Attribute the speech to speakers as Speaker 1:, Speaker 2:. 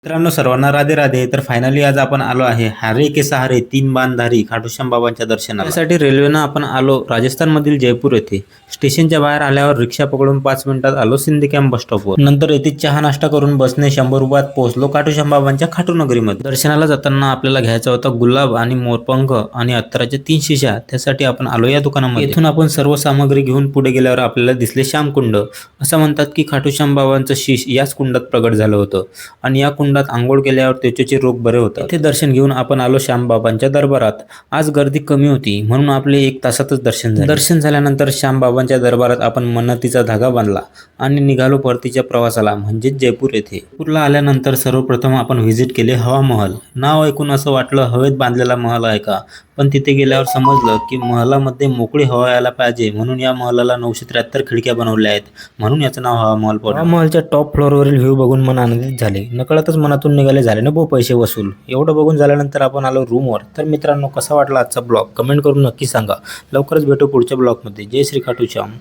Speaker 1: मित्रांनो सर्वांना राधे राधे. तर फायनली आज आपण आलो आहे हारे के सहारे तीन बाणधारी खाटूश्याम बाबांच्या दर्शनाला. त्यासाठी रेल्वेनं आपण आलो राजस्थान मधील जयपूर येथे. स्टेशनच्या बाहेर आल्यावर रिक्षा पकडून 5 मिनिटात आलो सिंधी कॅम्प बस स्टॉपवर. नंतर येथे चहा नाश्ता करून बसने 100 रुपयात पोहोचलो खाटूश्याम बाबांच्या खाटू नगरीमध्ये. दर्शनाला जाताना आपल्याला घ्यायचा होता गुलाब आणि मोरपंख आणि अत्तराच्या 3 शिशा. त्यासाठी आपण आलो या दुकानामध्ये. इथून आपण सर्व सामग्री घेऊन पुढे गेल्यावर आपल्याला दिसले श्यामकुंड. असं म्हणतात की खाटूश्याम बाबांचं शीश याच कुंडात प्रगट झालं होतं आणि या कुंडात आंघोळ केल्यावर त्वचेचे रोग बरे होतात. इथे दर्शन घेऊन आपण आलो श्यामबाबांच्या दरबारात. आज गर्दी कमी होती म्हणून आपले 1 तासातच दर्शन झाले. दर्शन झाल्यानंतर श्यामबाबांच्या दरबारात आपण मन्नतीचा धागा बांधला आणि निघालो परतीच्या प्रवासाला म्हणजेच जयपूर येथे. जयपूरला आल्यानंतर सर्वप्रथम आपण व्हिजिट केले हवा महल. नाव ऐकून असं वाटलं हवेत बांधलेला महल आहे का, पण तिथे गेल्यावर समजलं की महलामध्ये मोकळी हवा यायला पाहिजे म्हणून या महलाला 973 खिडक्या बनवल्या आहेत, म्हणून याचं नाव हवा महल पडलं. हवा महलच्या टॉप फ्लोअरवरील व्ह्यू बघून मन आनंदित झाले. नकळतच मनातून निघाले झाले ना पैसे वसूल. एवढं बघून झाल्यानंतर आपण आलो रूमवर. तर मित्रांनो कसा वाटला आजचा ब्लॉग कमेंट करून नक्की सांगा. लवकरच भेटू पुढच्या ब्लॉगमध्ये. जय श्री खाटूश्याम.